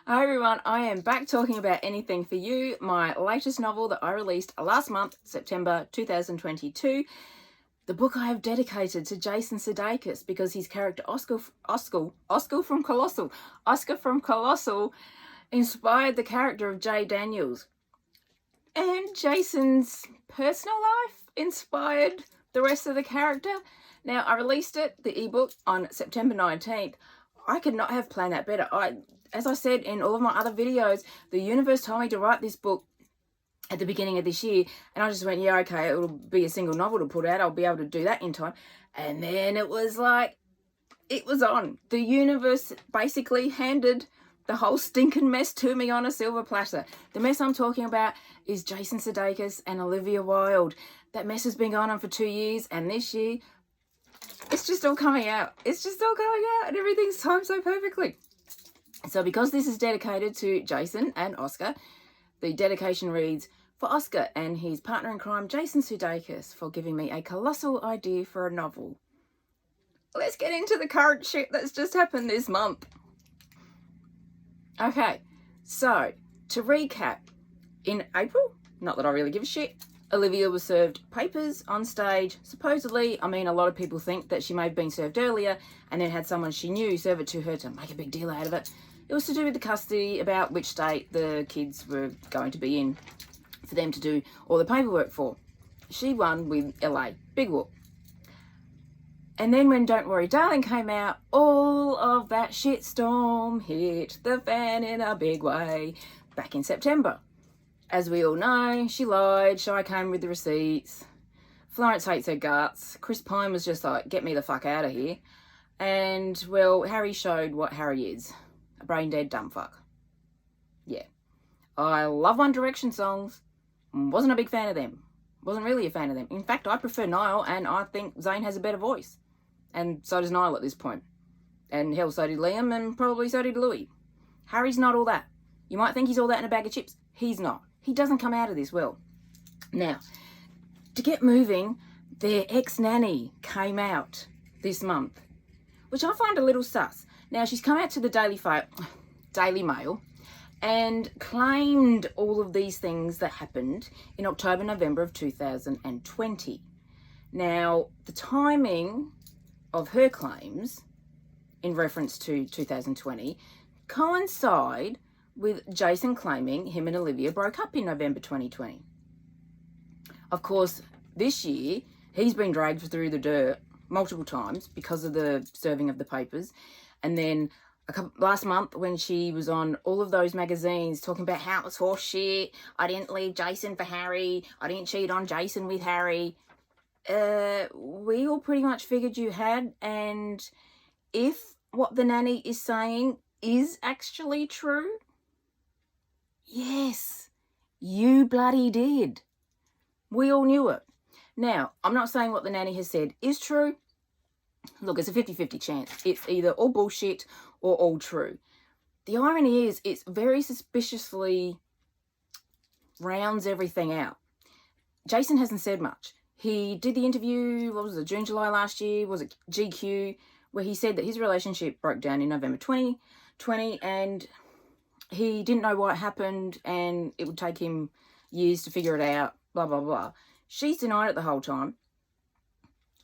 Hi everyone, I am back talking about Anything for You, my latest novel that I released last month, September 2022. The book I have dedicated to Jason Sudeikis because his character Oscar from Colossal inspired the character of Jay Daniels. And Jason's personal life inspired the rest of the character. Now, I released the ebook, on September 19th. I could not have planned that better. As I said in all of my other videos, the universe told me to write this book at the beginning of this year, and I just went, yeah, okay, it'll be a single novel to put out. I'll be able to do that in time. And then it was like, it was on. The universe basically handed the whole stinking mess to me on a silver platter. The mess I'm talking about is Jason Sudeikis and Olivia Wilde. That mess has been going on for 2 years, and this year, it's just all coming out. It's just all coming out, and everything's timed so perfectly. So because this is dedicated to Jason and Oscar, the dedication reads, for Oscar and his partner in crime, Jason Sudeikis, for giving me a colossal idea for a novel. Let's get into the current shit that's just happened this month. Okay, so to recap, in April, not that I really give a shit, Olivia was served papers on stage. Supposedly, I mean, a lot of people think that she may have been served earlier and then had someone she knew serve it to her to make a big deal out of it. It was to do with the custody, about which state the kids were going to be in for them to do all the paperwork for. She won with LA. Big whoop. And then when Don't Worry Darling came out, all of that shitstorm hit the fan in a big way back in September. As we all know, she lied, Shy came with the receipts, Florence hates her guts, Chris Pine was just like, get me the fuck out of here. And, well, Harry showed what Harry is. A brain-dead dumb fuck. Yeah. I love One Direction songs. Wasn't a big fan of them. Wasn't really a fan of them. In fact, I prefer Niall, and I think Zayn has a better voice. And so does Niall at this point. And hell, so did Liam, and probably so did Louis. Harry's not all that. You might think he's all that in a bag of chips. He's not. He doesn't come out of this well. Now, to get moving, their ex-nanny came out this month, which I find a little sus. Now, she's come out to the Daily Mail and claimed all of these things that happened in October, November of 2020. Now, the timing of her claims in reference to 2020 coincide with Jason claiming him and Olivia broke up in November 2020. Of course, this year, he's been dragged through the dirt multiple times because of the serving of the papers. And then last month when she was on all of those magazines talking about how it was horse shit, I didn't leave Jason for Harry, I didn't cheat on Jason with Harry. We all pretty much figured you had, and if what the nanny is saying is actually true, yes, you bloody did. We all knew it. Now, I'm not saying what the nanny has said is true. Look, it's a 50-50 chance. It's either all bullshit or all true. The irony is it's very suspiciously rounds everything out. Jason hasn't said much. He did the interview, what was it, June, July last year, was it GQ, where he said that his relationship broke down in November 2020 and he didn't know what happened and it would take him years to figure it out, blah, blah, blah. She's denied it the whole time.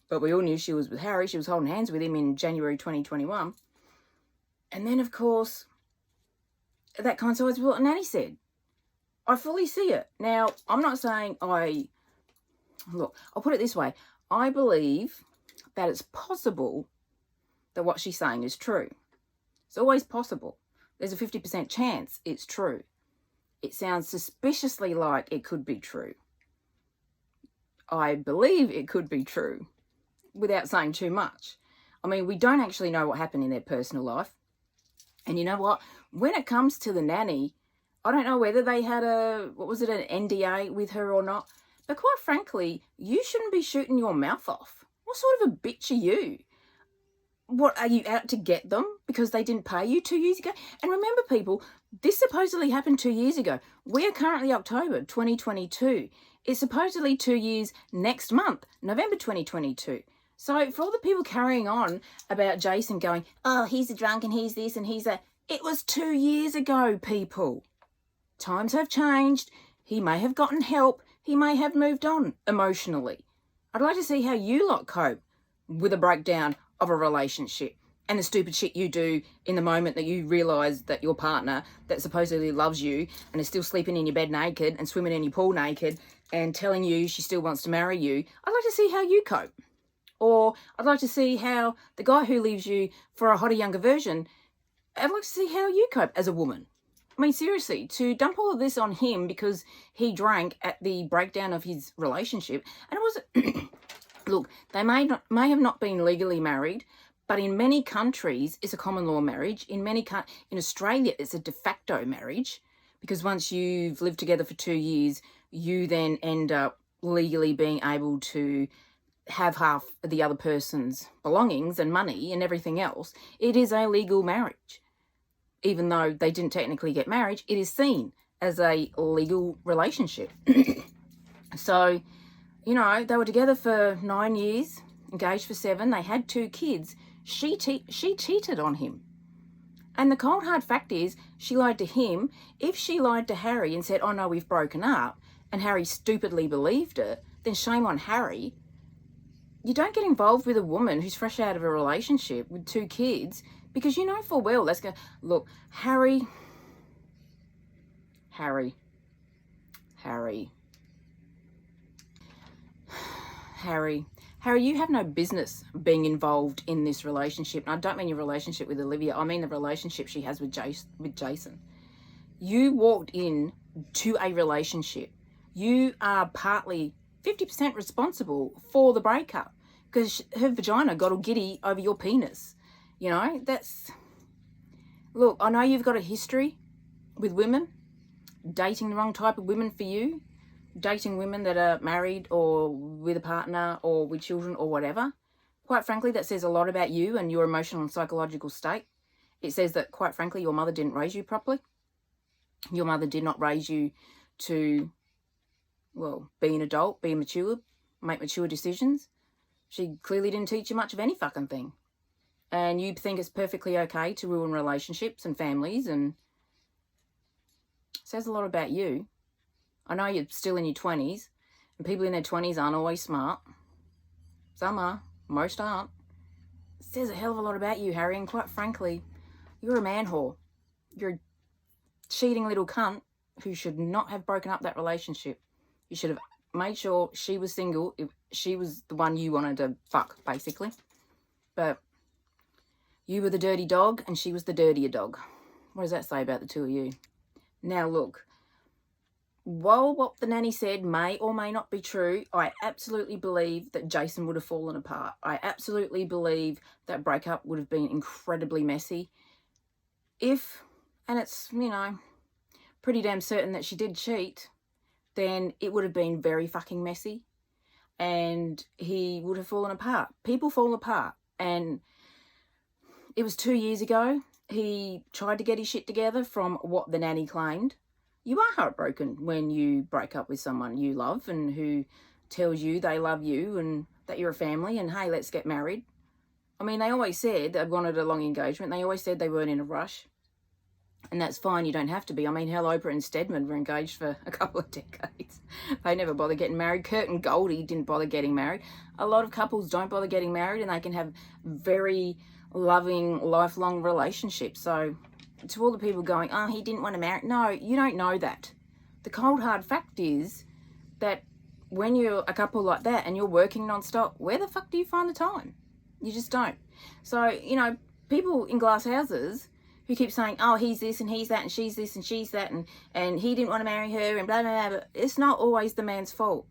But we all knew she was with Harry. She was holding hands with him in January 2021. And then, of course, that coincides with what Nanny said. I fully see it. Now, I'm not saying Look, I'll put it this way. I believe that it's possible that what she's saying is true. It's always possible. There's a 50% chance it's true. It sounds suspiciously like it could be true. I believe it could be true without saying too much. I mean, we don't actually know what happened in their personal life. And you know what? When it comes to the nanny, I don't know whether they had an NDA with her or not. But quite frankly, you shouldn't be shooting your mouth off. What sort of a bitch are you? What, are you out to get them because they didn't pay you 2 years ago? And remember, people, this supposedly happened 2 years ago. We are currently October 2022. It's supposedly 2 years next month, November 2022. So for all the people carrying on about Jason going, oh, he's a drunk and he's this and he's that, it was 2 years ago, people. Times have changed. He may have gotten help. He may have moved on emotionally. I'd like to see how you lot cope with a breakdown of a relationship and the stupid shit you do in the moment that you realise that your partner that supposedly loves you and is still sleeping in your bed naked and swimming in your pool naked and telling you she still wants to marry you. I'd like to see how you cope. Or I'd like to see how the guy who leaves you for a hotter, younger version, I'd like to see how you cope as a woman. I mean, seriously, to dump all of this on him because he drank at the breakdown of his relationship. And it was, look, they may have not been legally married, but in many countries, it's a common law marriage. In Australia, it's a de facto marriage, because once you've lived together for 2 years, you then end up legally being able to have half of the other person's belongings and money and everything else. It is a legal marriage. Even though they didn't technically get married, it is seen as a legal relationship. So, you know, they were together for 9 years, engaged for 7. They had 2 kids. She cheated on him. And the cold hard fact is, she lied to him. If she lied to Harry and said, oh no, we've broken up, and Harry stupidly believed it, then shame on Harry. You don't get involved with a woman who's fresh out of a relationship with 2 kids, because you know full well that's going to... Look, Harry, you have no business being involved in this relationship. And I don't mean your relationship with Olivia. I mean the relationship she has with Jason. You walked in to a relationship. You are partly 50% responsible for the breakup, because her vagina got all giddy over your penis. You know, that's... Look, I know you've got a history with women, dating the wrong type of women for you, dating women that are married or with a partner or with children or whatever. Quite frankly, that says a lot about you and your emotional and psychological state. It says that, quite frankly, your mother didn't raise you properly. Your mother did not raise you to, well, be an adult, be mature, make mature decisions. She clearly didn't teach you much of any fucking thing. And you think it's perfectly okay to ruin relationships and families, and it says a lot about you. I know you're still in your 20s, and people in their 20s aren't always smart. Some are, most aren't. It says a hell of a lot about you, Harry, and quite frankly, you're a man whore. You're a cheating little cunt who should not have broken up that relationship. You should have made sure she was single if she was the one you wanted to fuck, basically. But you were the dirty dog and she was the dirtier dog. What does that say about the two of you? Now look, while what the nanny said may or may not be true, I absolutely believe that Jason would have fallen apart. I absolutely believe that breakup would have been incredibly messy. If, and it's, you know, pretty damn certain that she did cheat, then it would have been very fucking messy and he would have fallen apart. People fall apart, and it was 2 years ago. He tried to get his shit together from what the nanny claimed. You are heartbroken when you break up with someone you love and who tells you they love you and that you're a family and, hey, let's get married. I mean, they always said they wanted a long engagement. They always said they weren't in a rush. And that's fine. You don't have to be. I mean, hell, Oprah and Stedman were engaged for a couple of decades. They never bothered getting married. Kurt and Goldie didn't bother getting married. A lot of couples don't bother getting married, and they can have very loving, lifelong relationships. So to all the people going, oh, he didn't want to marry. No, you don't know that. The cold hard fact is that when you're a couple like that and you're working non-stop, where the fuck do you find the time? You just don't. So, you know, people in glass houses who keep saying, oh, he's this and he's that and she's this and she's that and he didn't want to marry her and blah, blah, blah. It's not always the man's fault.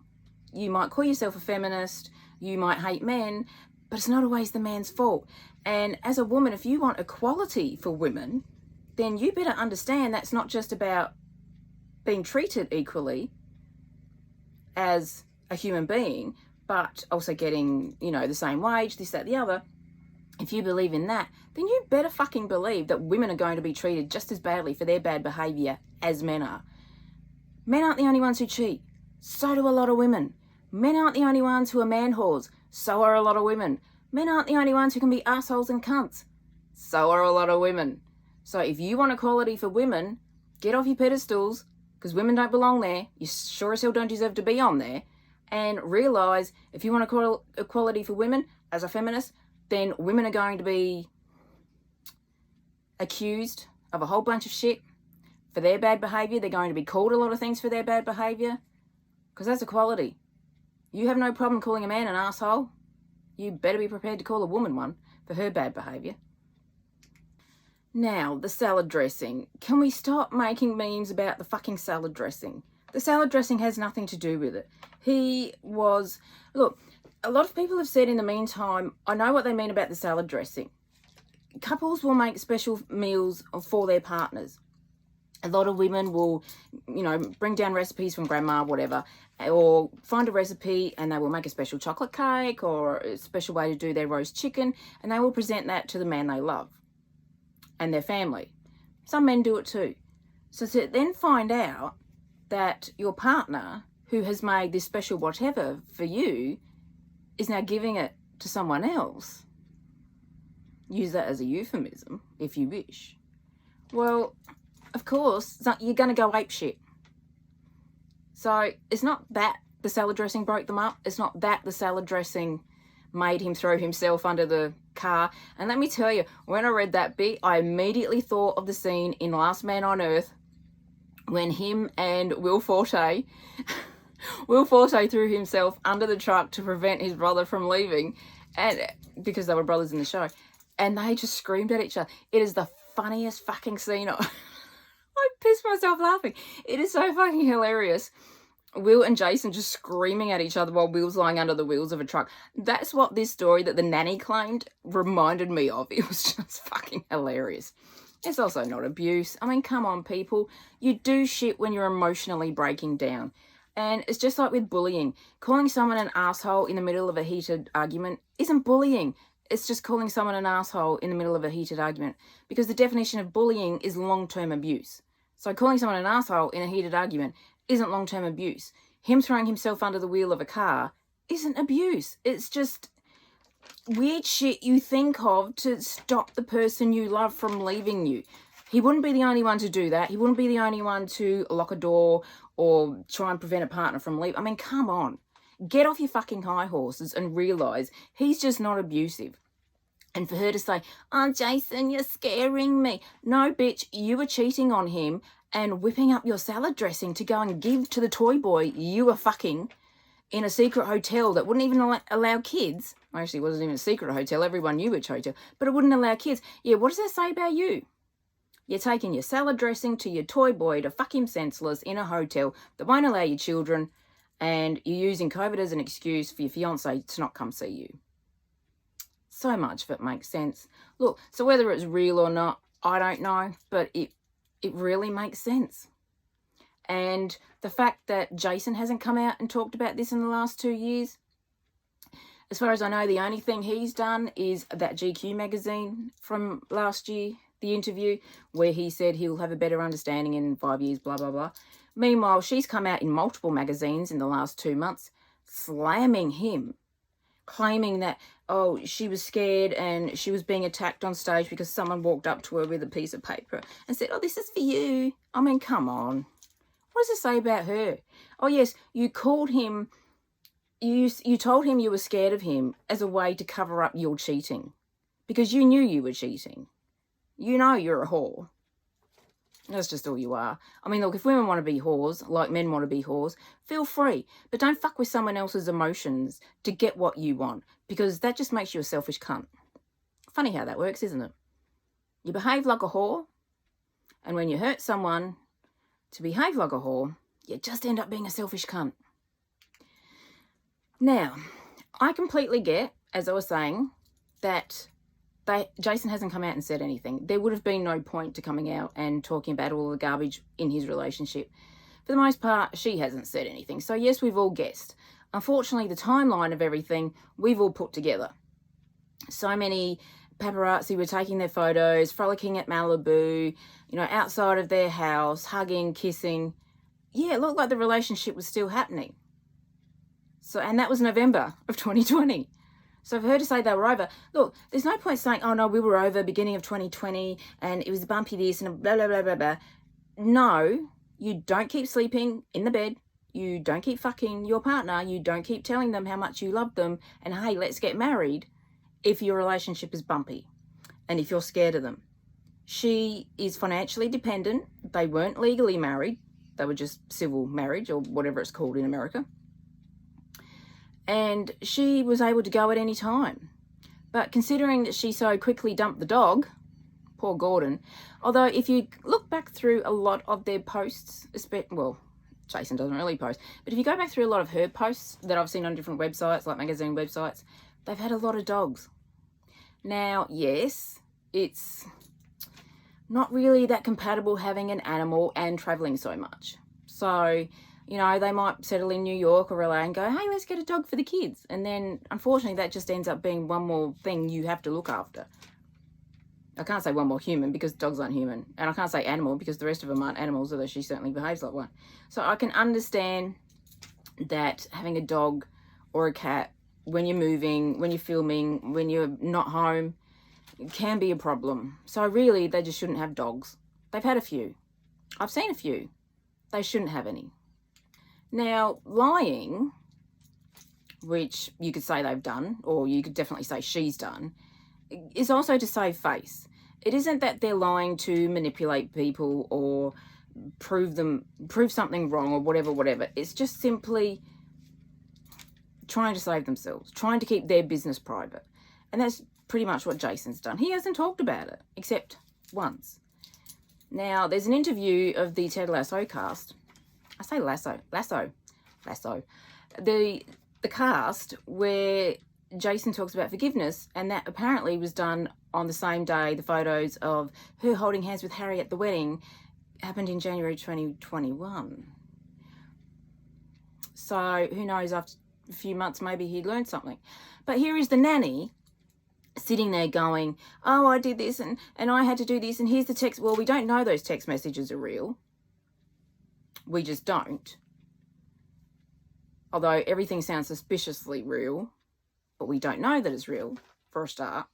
You might call yourself a feminist, you might hate men, but it's not always the man's fault. And as a woman, if you want equality for women, then you better understand that's not just about being treated equally as a human being, but also getting, you know, the same wage, this, that, the other. If you believe in that, then you better fucking believe that women are going to be treated just as badly for their bad behaviour as men are. Men aren't the only ones who cheat. So do a lot of women. Men aren't the only ones who are man whores. So are a lot of women. Men aren't the only ones who can be assholes and cunts. So are a lot of women. So if you want equality for women, get off your pedestals, because women don't belong there. You sure as hell don't deserve to be on there. And realise, if you want equality for women, as a feminist, then women are going to be accused of a whole bunch of shit for their bad behaviour. They're going to be called a lot of things for their bad behaviour, because that's equality. You have no problem calling a man an asshole. You better be prepared to call a woman one for her bad behaviour. Now, the salad dressing. Can we stop making memes about the fucking salad dressing? The salad dressing has nothing to do with it. Look, a lot of people have said in the meantime, I know what they mean about the salad dressing. Couples will make special meals for their partners. A lot of women will, bring down recipes from grandma, whatever, or find a recipe and they will make a special chocolate cake or a special way to do their roast chicken, and they will present that to the man they love and their family. Some men do it too. So to then find out that your partner, who has made this special whatever for you, is now giving it to someone else. Use that as a euphemism, if you wish. Well, of course, you're going to go apeshit. So it's not that the salad dressing broke them up. It's not that the salad dressing made him throw himself under the car. And let me tell you, when I read that bit, I immediately thought of the scene in Last Man on Earth when him and Will Forte threw himself under the truck to prevent his brother from leaving, and because they were brothers in the show, and they just screamed at each other. It is the funniest fucking scene. I pissed myself laughing. It is so fucking hilarious. Will and Jason just screaming at each other while Will's lying under the wheels of a truck. That's what this story that the nanny claimed reminded me of. It was just fucking hilarious. It's also not abuse. I mean, come on, people. You do shit when you're emotionally breaking down. And it's just like with bullying. Calling someone an asshole in the middle of a heated argument isn't bullying. It's just calling someone an asshole in the middle of a heated argument. Because the definition of bullying is long-term abuse. So calling someone an asshole in a heated argument isn't long-term abuse. Him throwing himself under the wheel of a car isn't abuse. It's just weird shit you think of to stop the person you love from leaving you. He wouldn't be the only one to do that. He wouldn't be the only one to lock a door or try and prevent a partner from leaving. I mean, come on. Get off your fucking high horses and realise he's just not abusive. And for her to say, oh, Jason, you're scaring me. No, bitch, you were cheating on him and whipping up your salad dressing to go and give to the toy boy you were fucking in a secret hotel that wouldn't even allow kids. Actually, it wasn't even a secret hotel. Everyone knew which hotel. But it wouldn't allow kids. Yeah, what does that say about you? You're taking your salad dressing to your toy boy to fuck him senseless in a hotel that won't allow your children, and you're using COVID as an excuse for your fiancé to not come see you. So much of it makes sense. Look, so whether it's real or not, I don't know, but it really makes sense. And the fact that Jason hasn't come out and talked about this in the last 2 years, as far as I know, the only thing he's done is that GQ magazine from last year, the interview, where he said he'll have a better understanding in 5 years, blah, blah, blah. Meanwhile, she's come out in multiple magazines in the last 2 months, slamming him, claiming that, oh, she was scared and she was being attacked on stage because someone walked up to her with a piece of paper and said, oh, this is for you. I mean, come on. What does it say about her? Oh, yes, you called him, you told him you were scared of him as a way to cover up your cheating because you knew you were cheating. You know you're a whore. That's just all you are. I mean, look, if women want to be whores, like men want to be whores, feel free. But don't fuck with someone else's emotions to get what you want, because that just makes you a selfish cunt. Funny how that works, isn't it? You behave like a whore, and when you hurt someone to behave like a whore, you just end up being a selfish cunt. Now, I completely get, as I was saying, that Jason hasn't come out and said anything. There would have been no point to coming out and talking about all the garbage in his relationship. For the most part, she hasn't said anything. So yes, we've all guessed. Unfortunately, the timeline of everything, we've all put together. So many paparazzi were taking their photos, frolicking at Malibu, outside of their house, hugging, kissing. Yeah, it looked like the relationship was still happening. So, and that was November of 2020. So for her to say they were over, look, there's no point saying, oh no, we were over beginning of 2020 and it was bumpy this and blah, blah, blah, blah, blah. No, you don't keep sleeping in the bed. You don't keep fucking your partner. You don't keep telling them how much you love them and, hey, let's get married if your relationship is bumpy and if you're scared of them. She is financially dependent. They weren't legally married. They were just civil marriage or whatever it's called in America. And she was able to go at any time. But considering that she so quickly dumped the dog, poor Gordon, although if you look back through a lot of their posts, well, Jason doesn't really post, but if you go back through a lot of her posts that I've seen on different websites, like magazine websites, they've had a lot of dogs. Now, yes, it's not really that compatible having an animal and traveling so much. So, you know, they might settle in New York or LA and go, hey, let's get a dog for the kids. And then, unfortunately, that just ends up being one more thing you have to look after. I can't say one more human because dogs aren't human. And I can't say animal because the rest of them aren't animals, although she certainly behaves like one. So I can understand that having a dog or a cat when you're moving, when you're filming, when you're not home, can be a problem. So really, they just shouldn't have dogs. They've had a few. I've seen a few. They shouldn't have any. Now, lying, which you could say they've done, or you could definitely say she's done, is also to save face. It isn't that they're lying to manipulate people or prove something wrong or whatever. It's just simply trying to save themselves, trying to keep their business private. And that's pretty much what Jason's done. He hasn't talked about it, except once. Now, there's an interview of the Ted Lasso cast. I say Lasso. The cast where Jason talks about forgiveness, and that apparently was done on the same day. The photos of her holding hands with Harry at the wedding happened in January 2021. So who knows, after a few months maybe he'd learned something. But here is the nanny sitting there going, oh, I did this and I had to do this and here's the text. Well, we don't know those text messages are real. We just don't. Although everything sounds suspiciously real, but we don't know that it's real, for a start.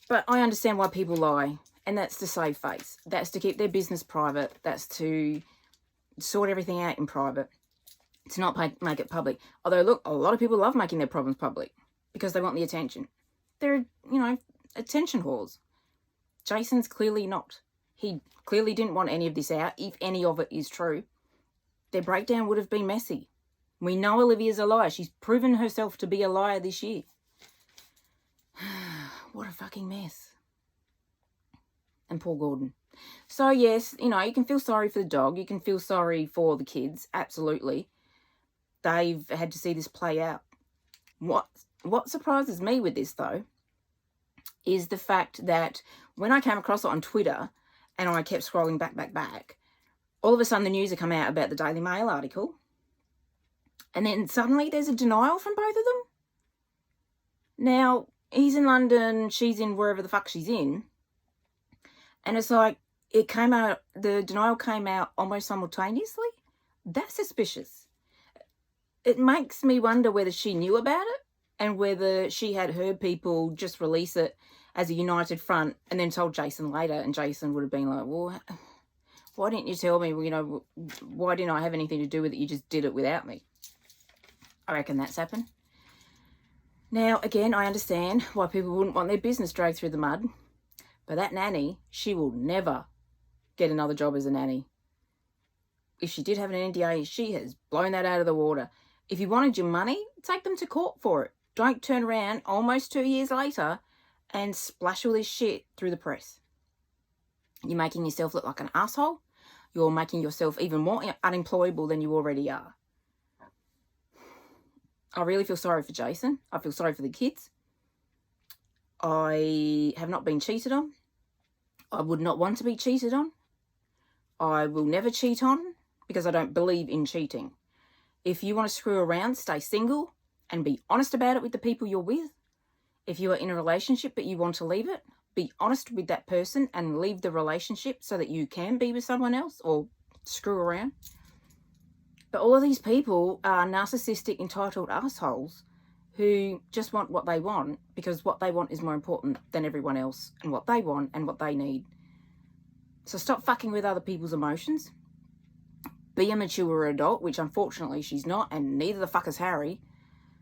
But I understand why people lie, and that's to save face. That's to keep their business private. That's to sort everything out in private. To not make it public. Although, look, a lot of people love making their problems public because they want the attention. They're, you know, attention whores. Jason's clearly not. He clearly didn't want any of this out, if any of it is true. Their breakdown would have been messy. We know Olivia's a liar. She's proven herself to be a liar this year. What a fucking mess. And poor Gordon. So, yes, you know, you can feel sorry for the dog. You can feel sorry for the kids. Absolutely. They've had to see this play out. What surprises me with this, though, is the fact that when I came across it on Twitter and I kept scrolling back, all of a sudden the news had come out about the Daily Mail article. And then suddenly there's a denial from both of them. Now, he's in London, she's in wherever the fuck she's in. And it's like, the denial came out almost simultaneously. That's suspicious. It makes me wonder whether she knew about it and whether she had heard people just release it as a united front and then told Jason later, and Jason would have been like, well, why didn't you tell me? You know, why didn't I have anything to do with it? You just did it without me. I reckon that's happened. Now, again, I understand why people wouldn't want their business dragged through the mud. But that nanny, she will never get another job as a nanny. If she did have an NDA, she has blown that out of the water. If you wanted your money, take them to court for it. Don't turn around almost 2 years later and splash all this shit through the press. You're making yourself look like an asshole. You're making yourself even more unemployable than you already are. I really feel sorry for Jason. I feel sorry for the kids. I have not been cheated on. I would not want to be cheated on. I will never cheat on because I don't believe in cheating. If you want to screw around, stay single and be honest about it with the people you're with. If you are in a relationship but you want to leave it, be honest with that person and leave the relationship so that you can be with someone else or screw around. But all of these people are narcissistic, entitled assholes who just want what they want because what they want is more important than everyone else and what they want and what they need. So stop fucking with other people's emotions. Be a mature adult, which unfortunately she's not, and neither the fuck is Harry.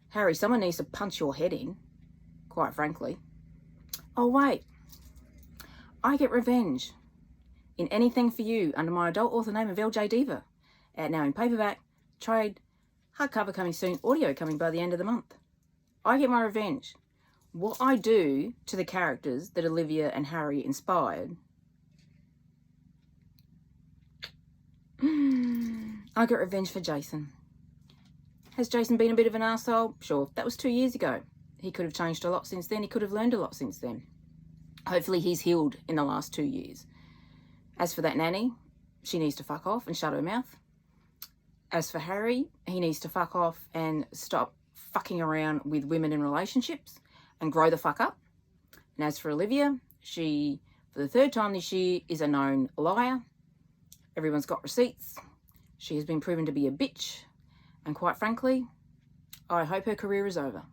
Harry, someone needs to punch your head in, quite frankly. Oh, wait. I Get Revenge in Anything for You under my adult author name of LJ Diva. Out now in paperback, trade, hardcover coming soon, audio coming by the end of the month. I get my revenge. What I do to the characters that Olivia and Harry inspired. I get revenge for Jason. Has Jason been a bit of an arsehole? Sure, that was 2 years ago. He could have changed a lot since then. He could have learned a lot since then. Hopefully he's healed in the last 2 years. As for that nanny, she needs to fuck off and shut her mouth. As for Harry, he needs to fuck off and stop fucking around with women in relationships and grow the fuck up. And as for Olivia, she, for the 3rd time this year, is a known liar. Everyone's got receipts. She has been proven to be a bitch. And quite frankly, I hope her career is over.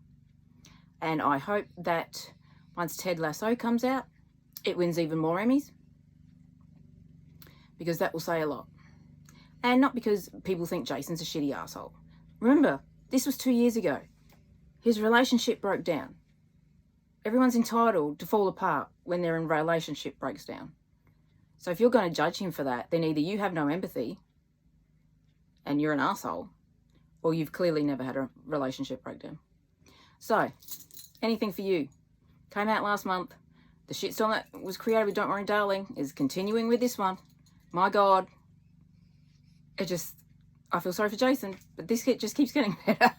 And I hope that once Ted Lasso comes out, it wins even more Emmys. Because that will say a lot. And not because people think Jason's a shitty asshole. Remember, this was 2 years ago. His relationship broke down. Everyone's entitled to fall apart when their relationship breaks down. So if you're going to judge him for that, then either you have no empathy and you're an asshole, or you've clearly never had a relationship breakdown. So, Anything for You came out last month. The shitstorm that was created with Don't Worry Darling is continuing with this one. My God. I feel sorry for Jason, but this kid just keeps getting better.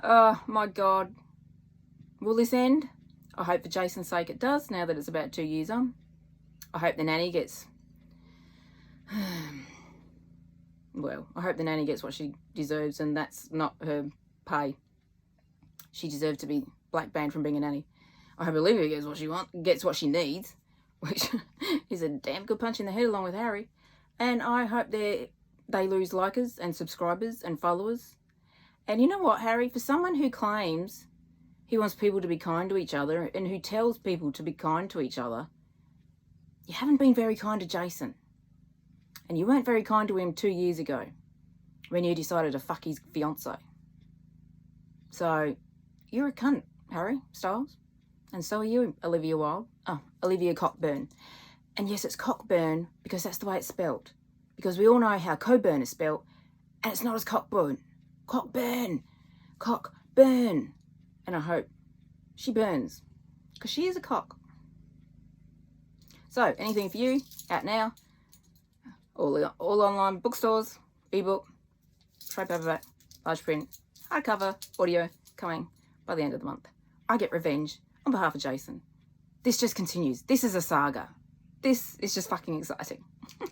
Oh, my God. Will this end? I hope for Jason's sake it does, now that it's about 2 years on. I hope the nanny gets... Well, I hope the nanny gets what she deserves, and that's not her pay. She deserved to be black banned from being a nanny. I hope Olivia gets what she needs, which is a damn good punch in the head along with Harry. And I hope they lose likers and subscribers and followers. And you know what, Harry? For someone who claims he wants people to be kind to each other and who tells people to be kind to each other, you haven't been very kind to Jason. And you weren't very kind to him 2 years ago when you decided to fuck his fiancée. So, you're a cunt, Harry Styles. And so are you, Olivia Wilde. Oh, Olivia Cockburn. And yes, it's Cockburn because that's the way it's spelt. Because we all know how Coburn is spelt, and it's not as Cockburn. Cockburn. Cockburn. And I hope she burns, because she is a cock. So, Anything for You, out now. All online bookstores, ebook, trade paperback, large print, hardcover, audio, coming by the end of the month. I Get Revenge on behalf of Jason. This just continues. This is a saga. This is just fucking exciting.